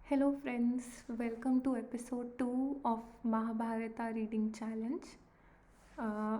Hello, friends. Welcome to episode 2 of Mahabharata Reading Challenge.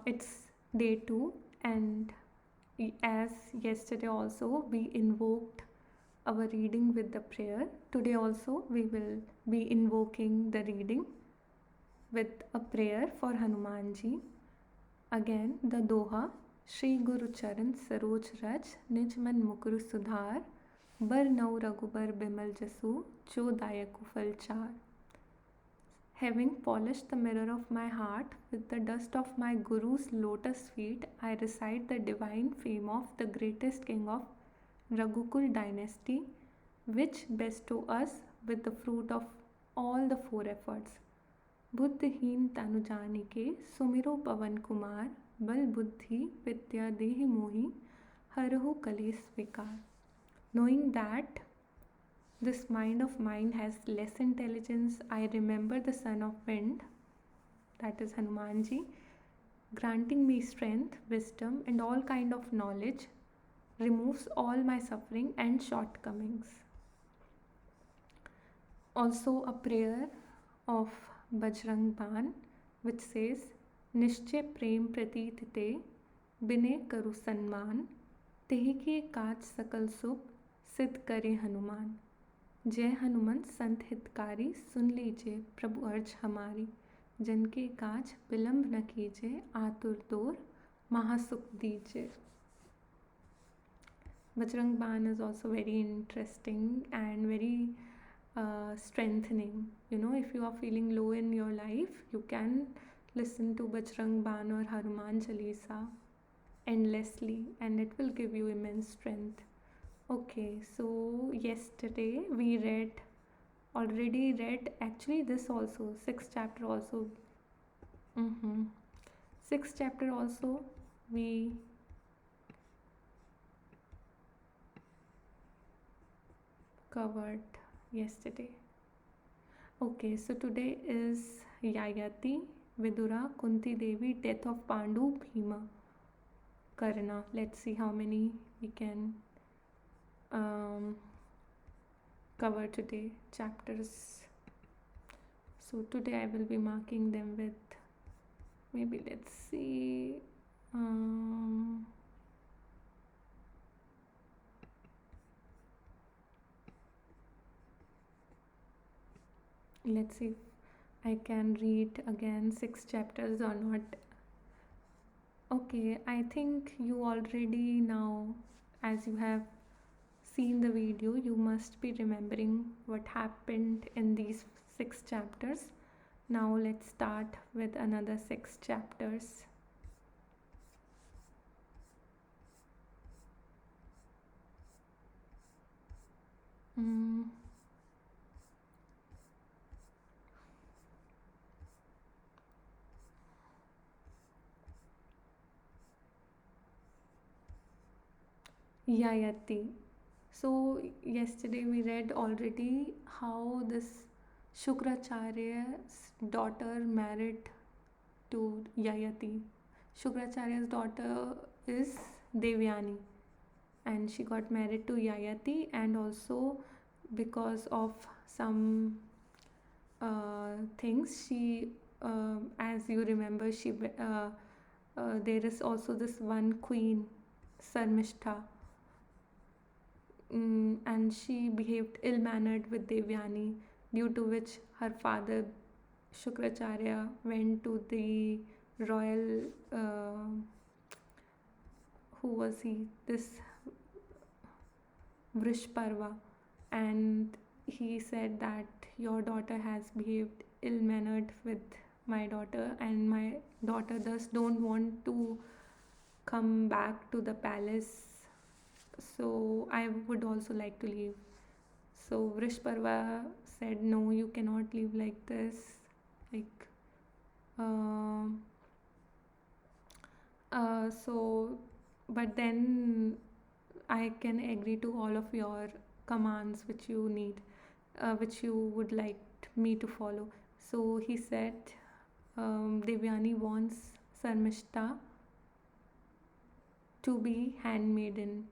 It's day 2, and as yesterday, also we invoked our reading with the prayer. Today, also, we will be invoking the reading with a prayer for Hanumanji. Again, the Doha Shri Guru Charan Saroj Raj Nij Man Mukuru Sudhar बर नौ रघुबर बिमल जसु जो दायकु फल चार. Having polished the mirror of my heart with the dust of my Guru's lotus feet, I recite the divine fame of the greatest king of Raghukul dynasty, which bestow us with the fruit of all the four efforts. बुद्धिहीन तनु जानिके सुमिरो पवन कुमार बल बुद्धि विद्या देहि मोहि हरहु कलेश विकार. Knowing that this mind of mine has less intelligence, I remember the son of wind, that is Hanumanji, granting me strength, wisdom, and all kind of knowledge, removes all my suffering and shortcomings. Also a prayer of Bajrang Ban, which says, Nishche prem pratit te, bine karu sanman, तेहि के काज सकल सुख सिद्ध करे हनुमान. जय हनुमंत संत हितकारी, सुन लीजिए प्रभु अर्ज हमारी. जन के काज विलंब न कीजिए, आतुर तोर महासुख दीजिए. Bajrang Ban is also very interesting and very strengthening. If you are feeling low in your life, you can listen to Bajrang Ban or Hanuman Chalisa endlessly, and it will give you immense strength. Okay, so yesterday we already read actually this also, sixth chapter also. Sixth chapter also we covered yesterday. Okay, so today is Yayati, Vidura, Kunti Devi, death of Pandu, Bhima, Karna. Let's see how many we can cover today chapters. So today I will be marking them with, maybe let's see, let's see if I can read again 6 chapters or not. Okay, I think you already now, as you have seen the video, you must be remembering what happened in these 6 chapters. Now let's start with another 6 chapters. Yayati. So yesterday we read already how this Shukracharya's daughter married to Yayati. Shukracharya's daughter is Devyani, and she got married to Yayati, and also because of some things, she as you remember, there is also this one queen, Sarmishtha, and she behaved ill-mannered with Devyani, due to which her father Shukracharya went to the royal, who was he, this Vrishparva, and he said that your daughter has behaved ill-mannered with my daughter, and my daughter thus don't want to come back to the palace, so I would also like to leave. So Vrishparva said, no, you cannot leave like this, like so, but then I can agree to all of your commands which you need, which you would like me to follow. So he said, Devyani wants Sarmishta to be handmaiden.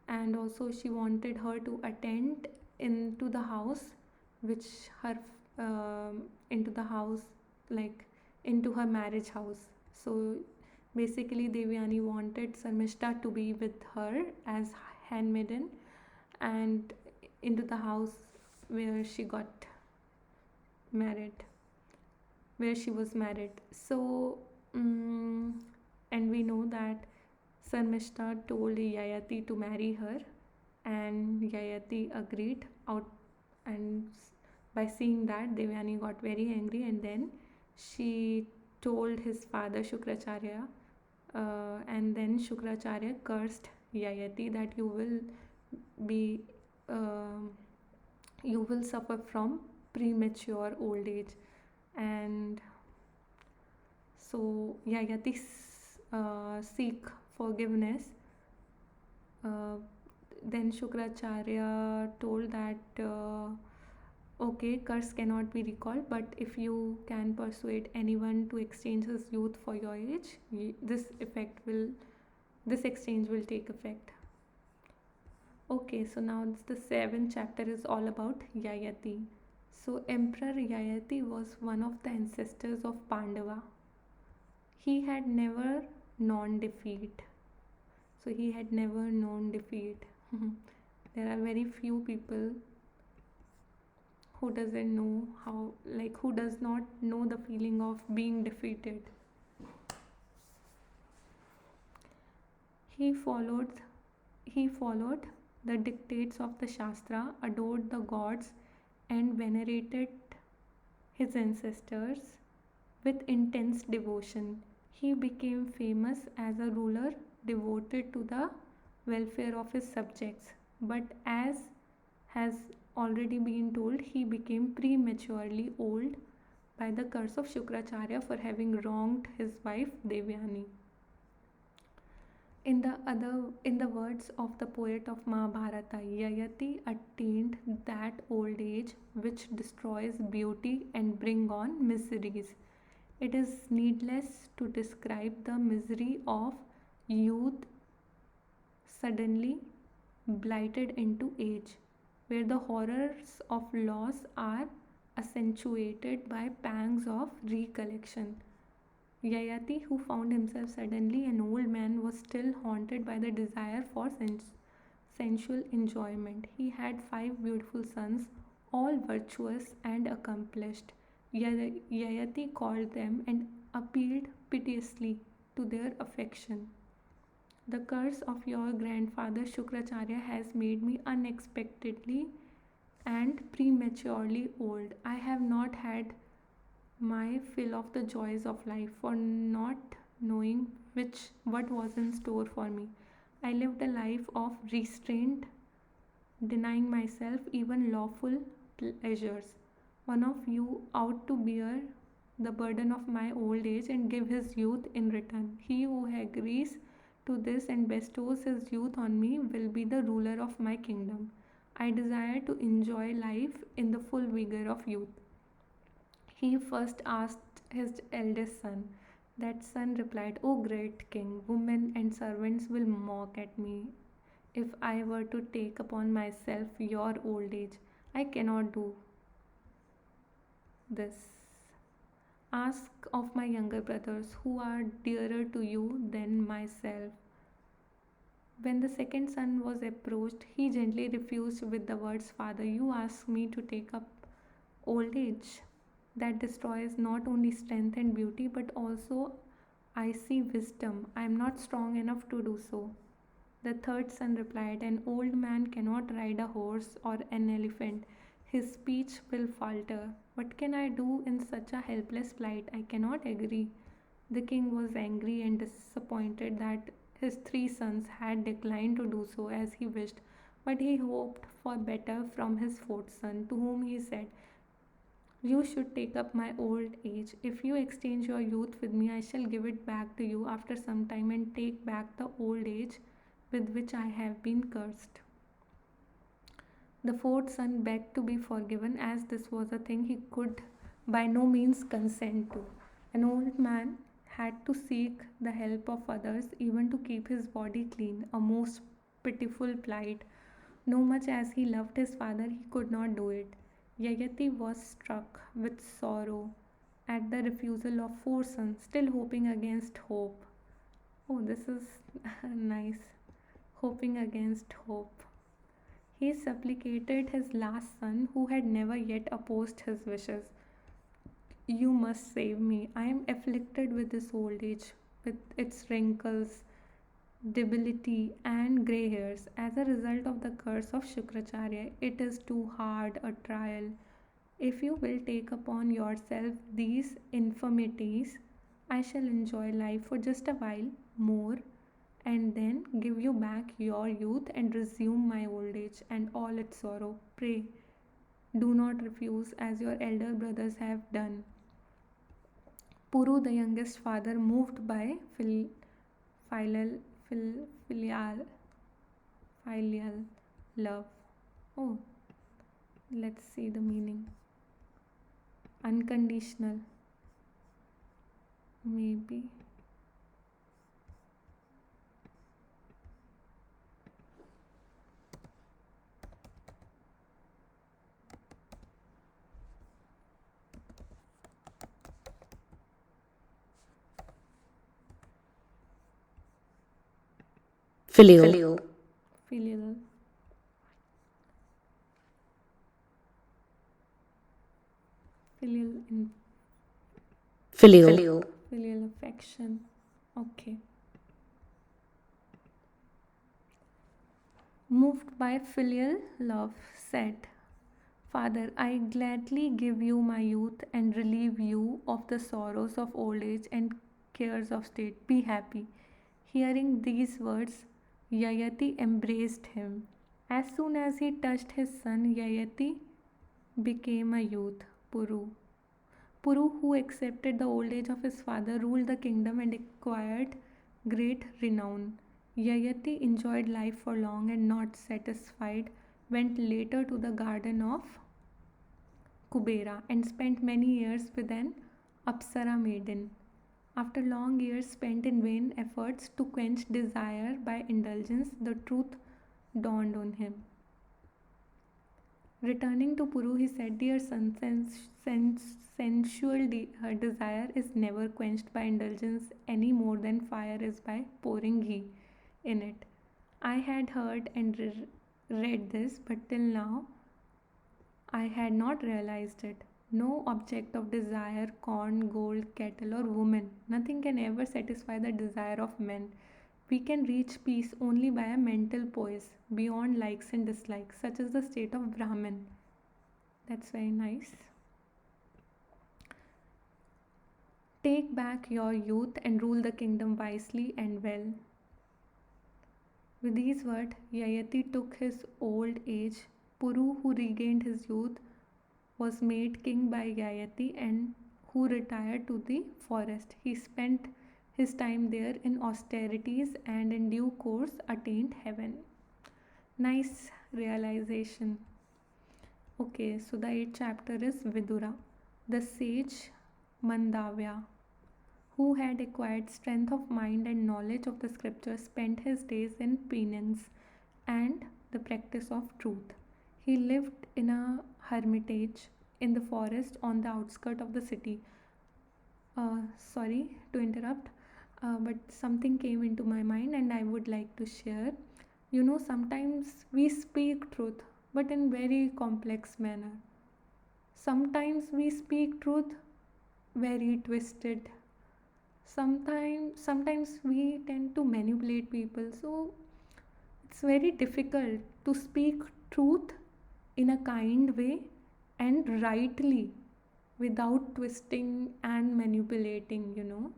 and also she wanted her to attend into the house, which her into the house, like into her marriage house. So basically Devyani wanted Sarmishta to be with her as handmaiden and into the house where she got married, where she was married. So and we know that Sarmishta told Yayati to marry her, and Yayati agreed out. And by seeing that, Devyani got very angry, and then she told his father Shukracharya, and then Shukracharya cursed Yayati that be uh, you will suffer from premature old age. And so Yayati seek forgiveness. uh, then Shukracharya told that okay, curse cannot be recalled, but if you can persuade anyone to exchange his youth for your age, this exchange will take effect. Okay, so now the seventh chapter is all about Yayati. So Emperor Yayati was one of the ancestors of Pandava. He had never known defeat. So he had never known defeat. There are very few people who doesn't know how, like who does not know the feeling of being defeated. He followed he followed the dictates of the Shastra, adored the gods, and venerated his ancestors with intense devotion. He became famous as a ruler devoted to the welfare of his subjects, but as has already been told, he became prematurely old by the curse of Shukracharya for having wronged his wife Devyani. In the words of the poet of Mahabharata, Yayati attained that old age which destroys beauty and bring on miseries. It is needless to describe the misery of youth suddenly blighted into age, where the horrors of loss are accentuated by pangs of recollection. Yayati, who found himself suddenly an old man, was still haunted by the desire for sensual enjoyment. He had 5 beautiful sons, all virtuous and accomplished. Yayati called them and appealed piteously to their affection. The curse of your grandfather Shukracharya has made me unexpectedly and prematurely old. I have not had my fill of the joys of life for not knowing what was in store for me. I lived a life of restraint, denying myself even lawful pleasures. One of you ought to bear the burden of my old age and give his youth in return. He who agrees to this and bestows his youth on me will be the ruler of my kingdom. I desire to enjoy life in the full vigor of youth. He first asked his eldest son. That son replied, O great king, women and servants will mock at me if I were to take upon myself your old age. I cannot do this. Ask of my younger brothers who are dearer to you than myself. When the second son was approached, he gently refused with the words, Father, you ask me to take up old age. That destroys not only strength and beauty but also I see wisdom. I am not strong enough to do so. The third son replied, An old man cannot ride a horse or an elephant. His speech will falter. What can I do in such a helpless plight? I cannot agree. The king was angry and disappointed that his 3 sons had declined to do so as he wished, but he hoped for better from his fourth son, to whom he said, You should take up my old age. If you exchange your youth with me, I shall give it back to you after some time and take back the old age with which I have been cursed. The fourth son begged to be forgiven, as this was a thing he could by no means consent to. An old man had to seek the help of others even to keep his body clean, a most pitiful plight. No much as he loved his father, he could not do it. Yayati was struck with sorrow at the refusal of four sons, still hoping against hope. Oh, this is nice. Hoping against hope. He supplicated his last son, who had never yet opposed his wishes. You must save me. I am afflicted with this old age, with its wrinkles, debility, and grey hairs. As a result of the curse of Shukracharya, it is too hard a trial. If you will take upon yourself these infirmities, I shall enjoy life for just a while more and then give you back your youth and resume my old age and all its sorrow. Pray, do not refuse as your elder brothers have done. Puru, the youngest father, moved by filial, filial, filial love. Oh, let's see the meaning. Unconditional, maybe. Filial. Filial. Filial in Filial. filial affection. Okay. Moved by filial love, said, Father, I gladly give you my youth and relieve you of the sorrows of old age and cares of state. Be happy. Hearing these words, Yayati embraced him. As soon as he touched his son, Yayati became a youth, Puru. Puru, who accepted the old age of his father, ruled the kingdom and acquired great renown. Yayati enjoyed life for long and, not satisfied, went later to the garden of Kubera and spent many years with an Apsara maiden. After long years spent in vain efforts to quench desire by indulgence, the truth dawned on him. Returning to Puru, he said, Dear son, sensual desire is never quenched by indulgence any more than fire is by pouring ghee in it. I had heard and read this, but till now I had not realized it. No object of desire, corn, gold, cattle, or woman, nothing can ever satisfy the desire of men. We can reach peace only by a mental poise, beyond likes and dislikes, such as the state of Brahman. That's very nice. Take back your youth and rule the kingdom wisely and well. With these words, Yayati took his old age. Puru, who regained his youth, was made king by Yayati and who retired to the forest. He spent his time there in austerities and in due course attained heaven. Nice realization. Okay, so the 8th chapter is Vidura, the sage Mandavya, who had acquired strength of mind and knowledge of the scriptures, spent his days in penance and the practice of truth. He lived in a hermitage in the forest on the outskirts of the city. Sorry to interrupt, but something came into my mind and I would like to share. Sometimes we speak truth, but in very complex manner. Sometimes we speak truth very twisted. Sometimes we tend to manipulate people. So it's very difficult to speak truth in a kind way and rightly without twisting and manipulating.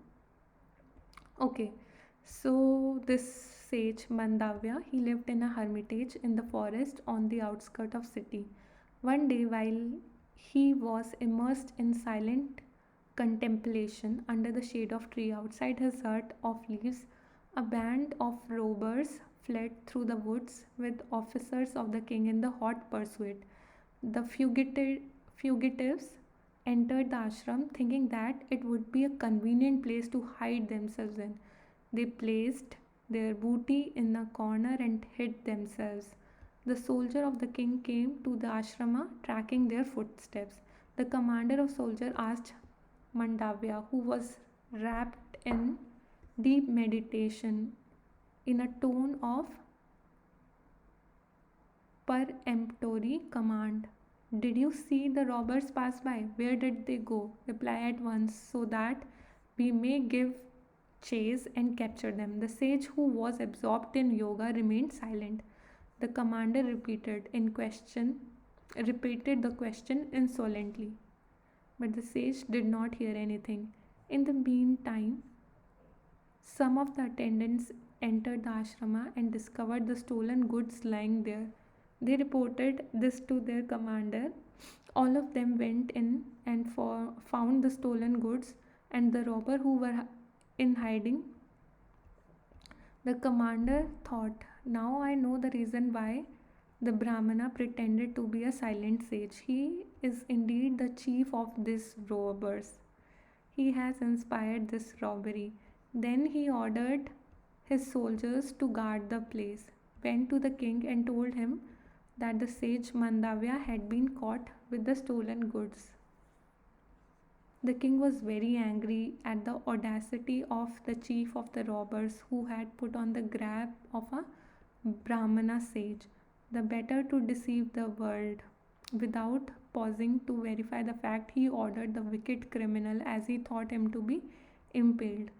Okay, so this sage Mandavya, he lived in a hermitage in the forest on the outskirts of city. One day, while he was immersed in silent contemplation under the shade of tree outside his hut of leaves, a band of robbers fled through the woods with officers of the king in the hot pursuit. The fugitives entered the ashram thinking that it would be a convenient place to hide themselves in. They placed their booty in a corner and hid themselves. The soldier of the king came to the ashrama, tracking their footsteps. The commander of soldiers asked Mandavya, who was wrapped in deep meditation, in a tone of peremptory command. Did you see the robbers pass by? Where did they go? Reply at once, so that we may give chase and capture them. The sage, who was absorbed in yoga, remained silent. The commander repeated the question insolently, but the sage did not hear anything. In the meantime, some of the attendants entered the ashrama and discovered the stolen goods lying there. They reported this to their commander. All of them went in and found the stolen goods and the robber who were in hiding. The commander thought, now I know the reason why the Brahmana pretended to be a silent sage. He is indeed the chief of these robbers. He has inspired this robbery. Then he ordered his soldiers to guard the place, went to the king and told him that the sage Mandavya had been caught with the stolen goods. The king was very angry at the audacity of the chief of the robbers, who had put on the garb of a Brahmana sage. The better to deceive the world. Without pausing to verify the fact, he ordered the wicked criminal, as he thought him to be, impaled.